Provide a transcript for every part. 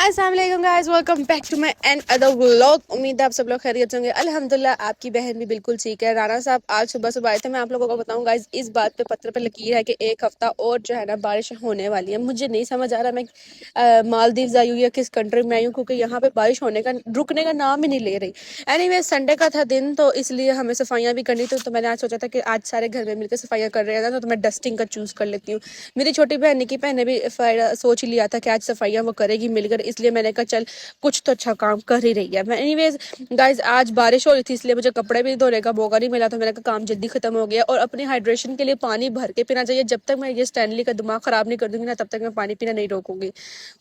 अस्सलाम वालेकुम guys, welcome back to my another vlog. उम्मीद है आप सब लोग खैरियत होंगे। अल्हम्दुलिल्लाह आपकी बहन भी बिल्कुल ठीक है। राना साहब आज सुबह सुबह आए थे। मैं आप लोगों को बताऊं गाइस, इस बात पे पत्र पे लकीर है कि एक हफ्ता और जो है ना बारिश होने वाली है। मुझे नहीं समझ आ रहा मैं मालदीव्स आई हूँ या किस कंट्री में आई हूँ, क्योंकि यहाँ पे बारिश होने का रुकने का नाम ही नहीं ले रही। एनीवे संडे का था दिन, तो इसलिए हमें सफाइयाँ भी करनी थी। तो मैंने आज सोचा था कि आज सारे घर में मिलकर सफाइयाँ कर रहे हैं, तो मैं डस्टिंग का चूज़ कर लेती हूँ। मेरी छोटी बहन निकी बहन ने भी सोच ही लिया था कि आज सफाइयाँ वो करेगी मिलकर, इसलिए मैंने कहा चल कुछ तो अच्छा काम कर ही रही है। मैं एनीवेज गाइज आज बारिश हो रही थी, इसलिए मुझे कपड़े भी धोने का मौका नहीं मिला, तो मैंने कहा काम जल्दी खत्म हो गया। और अपनी हाइड्रेशन के लिए पानी भर के पीना चाहिए। जब तक मैं ये स्टैनली का दिमाग खराब नहीं कर दूंगी ना, तब तक मैं पानी पीना नहीं रोकूंगी।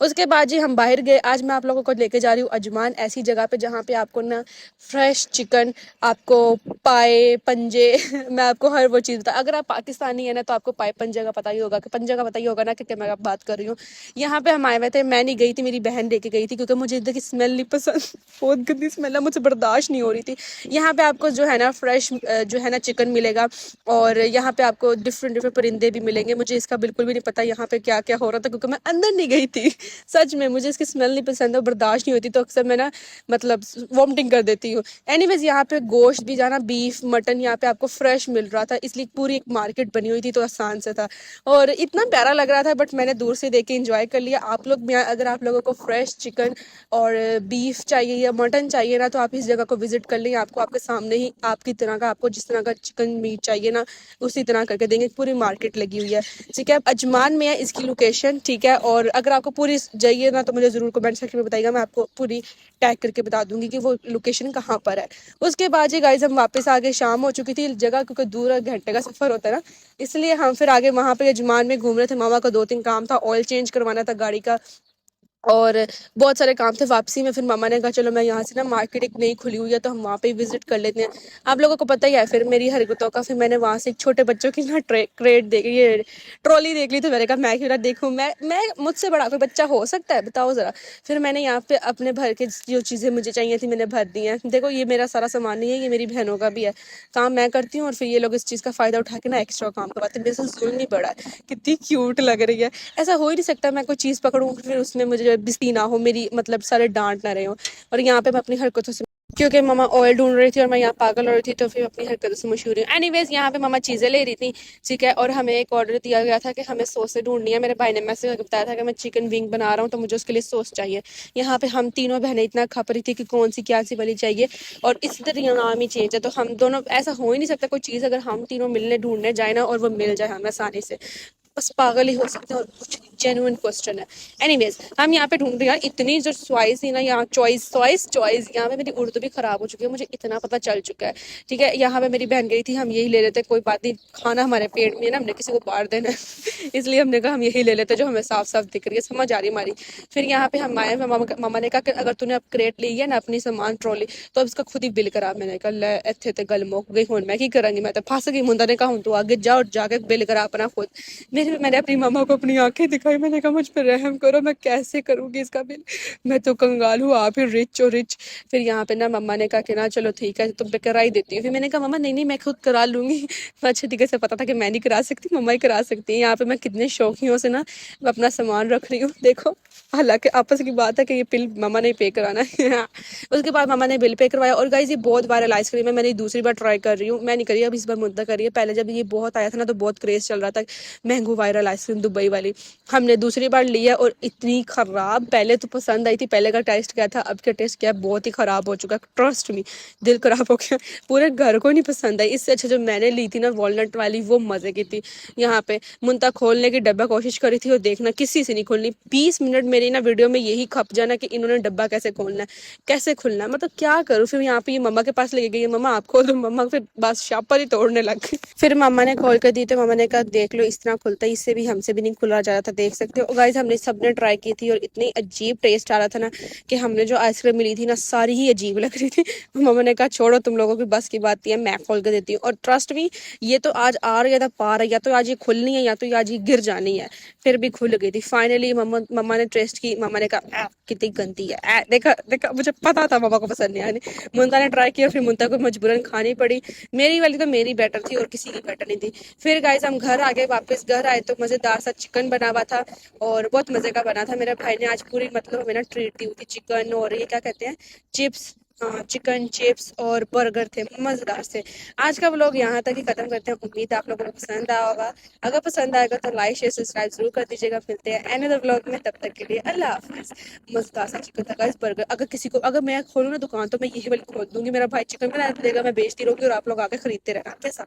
उसके बाद जी हम बाहर गए। आज मैं आप लोगों को लेके जा रही हूँ अजमान, ऐसी जगह पे जहाँ पे आपको ना फ्रेश चिकन, आपको पाए पंजे मैं आपको हर वो चीज़ बता। अगर आप पाकिस्तानी है ना, तो आपको पाए पंजे का पता ही होगा कि पंजे का पता ही होगा ना कि मैं बात कर रही हूँ। यहाँ पे हम आए हुए थे, मैं नहीं गई थी, मेरी बहन लेके गई थी, क्योंकि मुझे इधर की स्मेल नहीं पसंद। बहुत गंदी स्मेल है, मुझे बर्दाश्त नहीं हो रही थी। यहाँ पे आपको जो है ना फ्रेश जो है ना चिकन मिलेगा, और यहाँ पे आपको डिफरेंट डिफरेंट परिंदे भी मिलेंगे। मुझे इसका बिल्कुल भी नहीं पता यहाँ पे क्या क्या हो रहा था, क्योंकि मैं अंदर नहीं गई थी। सच में मुझे इसकी स्मेल नहीं पसंद है, बर्दाश्त नहीं होती, तो अक्सर मैं ना मतलब वॉमिटिंग कर देती हूँ। एनीवेज यहाँ पे गोश्त भी जाना, बीफ मटन यहाँ पे आपको फ्रेश मिल रहा था, इसलिए पूरी एक मार्केट बनी हुई थी, तो आसान से था और इतना प्यारा लग रहा था। बट मैंने दूर से देख के इंजॉय कर लिया। आप लोग भी अगर आप लोगों को फ्रेश चिकन और बीफ चाहिए या मटन चाहिए ना, तो आप इस जगह को विजिट कर लें। आपको आपके सामने ही आपकी तरह का, आपको जिस तरह का चिकन मीट चाहिए ना, उसी तरह करके देंगे। पूरी मार्केट लगी हुई है, ठीक है। अजमान में है इसकी लोकेशन, ठीक है। और अगर आपको पूरी चाहिए ना, तो मुझे जरूर कमेंट सेक्शन में बताइएगा, मैं आपको पूरी टैग करके बता दूंगी कि वो लोकेशन कहाँ पर है। उसके बाद जी गाइज हम वापस आ गए। शाम हो चुकी थी, जगह क्योंकि दूर है, घंटे का सफर होता है ना, इसलिए हम फिर आगे वहां पे अजमान में घूम रहे थे। मामा का 2-3 काम था, ऑयल चेंज करवाना था गाड़ी का, और बहुत सारे काम थे वापसी में। फिर मामा ने कहा चलो मैं यहाँ से ना, मार्केट एक नई खुली हुई है, तो हम वहाँ पे विजिट कर लेते हैं। आप लोगों को पता ही है फिर मेरी हरकतों का। फिर मैंने वहाँ से एक छोटे बच्चों की ना क्रेट देख, ये ट्रॉली देख ली, तो मैंने कहा मैं क्यों ना देखूँ, मैं मुझसे बड़ा कोई बच्चा हो सकता है, बताओ ज़रा। फिर मैंने यहाँ पे अपने भर के जो चीज़ें मुझे चाहिए थी मैंने भर दी हैं। देखो ये मेरा सारा सामान नहीं है, ये मेरी बहनों का भी है। काम मैं करती हूँ और फिर ये लोग इस चीज़ का फ़ायदा उठा के ना एक्स्ट्रा काम करवाते हैं। मेरे से जुल्म नहीं बढ़ा है। कितनी क्यूट लग रही है। ऐसा हो ही नहीं सकता मैं कोई चीज़ पकड़ूँ फिर उसमें मुझे बिस्ती ना हो, मेरी मतलब सारे डांट ना रहे हो। और यहाँ पे मैं अपनी हरकतों से, क्योंकि मामा ऑयल ढूंढ रही थी और मैं यहाँ पागल हो रही थी, तो फिर अपनी हरकतों से मशहूर हूँ। एनीवेज यहाँ पे मामा चीज़ें ले रही थी, ठीक है। और हमें एक ऑर्डर दिया गया था कि हमें सॉसें ढूंढनी है। मेरे भाई ने मैसेज बताया था कि मैं चिकन विंग बना रहा हूँ, तो मुझे उसके लिए सॉस चाहिए। यहाँ पे हम तीनों बहनें इतना खप रही थी कि कौन सी क्या सी वाली चाहिए, और इस तरह नाम ही चेंज है। तो हम दोनों, ऐसा हो ही नहीं सकता कोई चीज़ अगर हम तीनों मिलने ढूंढने जाए ना और वो मिल जाए हमें आसानी से, बस पागल ही हो सकते हैं और कुछ जेन्युइन क्वेश्चन है। एनीवेज हम यहाँ पे ढूंढ रहे हैं। इतनी जो चॉइस थी ना यहाँ, चॉइस यहाँ पे मेरी उर्दू भी खराब हो चुकी है, मुझे इतना पता चल चुका है, ठीक है। यहाँ पे मेरी बहन गई थी, हम यही ले लेते, कोई बात नहीं, खाना हमारे पेट में है ना, हमने किसी को बाहर देना है इसलिए हमने कहा हम यही ले लेते जो हमें साफ साफ दिख रही है, समझ आ रही हमारी। फिर यहाँ पे हम आए, मामा ने कहा कि अगर तूने अब क्रेट ली है ना अपनी सामान ट्रॉली, तो अब इसका खुद ही बिल करा। मैंने कहा ले इतने तो गल मुक गई, हूँ मैं की करांगी, मैं तो फंस गई। मुंडा ने कहा हूँ तू आगे जा और जाके बिल करा अपना खुद। मैंने अपनी मामा को अपनी आंखें दिखाई, मैंने कहा मुझ पर रहम करो, मैं कैसे करूंगी इसका बिल, मैं तो कंगाल हूँ, आप ही रिच हो रिच। फिर यहाँ पे ना मम्मा ने कहा कि ना चलो ठीक है तुम पे करा ही देती हूँ। फिर मैंने कहा मम्मा नहीं नहीं मैं खुद करा लूंगी अच्छे तरीके से पता था कि मैं नहीं करा सकती, मम्मा ही करा सकती है। यहाँ पे मैं कितने शौकियों से ना अपना सामान रख रही हूँ, देखो। हालांकि आपस की बात है कि ये बिल मामा ने पे कराना है उसके बाद मामा ने बिल पे करवाया। और गाइस ये बहुत बार वायरलाइज करी, मैंने दूसरी बार ट्राई कर रही हूँ, मैं नहीं करी अब, इस बार मुद्दा करी है। पहले जब ये बहुत आया था ना, तो बहुत क्रेज चल रहा था मैंगो वायरल आइसक्रीम दुबई वाली, हमने दूसरी बार लिया और इतनी खराब। पहले तो पसंद आई थी, पहले का टेस्ट क्या था, अब का टेस्ट क्या, बहुत ही खराब हो चुका है, ट्रस्ट मी, दिल खराब हो गया। पूरे घर को नहीं पसंद आई। इससे अच्छा जो मैंने ली थी ना वॉलनट वाली, वो मजे की थी। यहाँ पे मुंता खोलने की डब्बा कोशिश करी थी और देखना किसी से नहीं खोलनी। 20 मिनट मेरी ना वीडियो में यही खप जाना कि इन्होंने डब्बा कैसे खोलना है, कैसे खुलना है, मतलब क्या करूँ। फिर यहाँ पे ये मम्मा के पास लेके गई, मम्मा आप खोल दो, मम्मा फिर बस शाप पर ही तोड़ने लग गई। फिर मम्मा ने खोल कर दी, तो मम्मा ने कहा देख लो इस तरह खुलता है, इससे भी हमसे भी नहीं खुला जा रहा था, देख सकते हो। गाइस हमने सबने ट्राई की थी और इतनी अजीब टेस्ट आ रहा था ना कि हमने जो आइसक्रीम मिली थी ना सारी ही अजीब लग रही थी। मम्मा ने कहा छोड़ो तुम लोगों की बस की बात है, मैं खोल कर देती हूँ। और ट्रस्ट मी ये तो आज आ रहा, या तो पार है, या तो आज ये खुलनी है, या तो आज ये गिर जानी है। फिर भी खुल गई थी फाइनली। मम्मा ने टेस्ट की, मम्मा ने कहा कितनी गंदी है, देखा देखा, मुझे पता था मम्मा को पसंद नहीं आनी। मुंता ने ट्राई किया, फिर मुंता को मजबूरन खानी पड़ी। मेरी वाली तो मेरी बेटर थी और किसी की बेटर नहीं थी। फिर गाइस हम घर आ गए, वापस घर आए तो मजेदार सा चिकन बना हुआ था। था और बहुत मज़े का बना था। मेरे भाई ने आज पूरी मतलब हमें ना ट्रीट दी हुई थी, चिकन और ये क्या कहते हैं, चिप्स। हाँ, चिकन चिप्स और बर्गर थे, मज़ेदार से। आज का व्लॉग यहाँ तक ही ख़त्म करते हैं। उम्मीद है आप लोगों को पसंद आया होगा। अगर पसंद आएगा तो लाइक शेयर सब्सक्राइब जरूर कर दीजिएगा। मिलते हैं अनदर व्लॉग में, तब तक के लिए अल्लाह हाफिज़। मज़ेदार सा चिकन था गाइस, बर्गर। अगर किसी को, अगर मैं खोलूँ ना दुकान तो मैं यही वाली खोल दूंगी। मेरा भाई चिकन बना देगा, मैं बेचती रहूंगी और आप लोग आके खरीदते रहना, कैसा?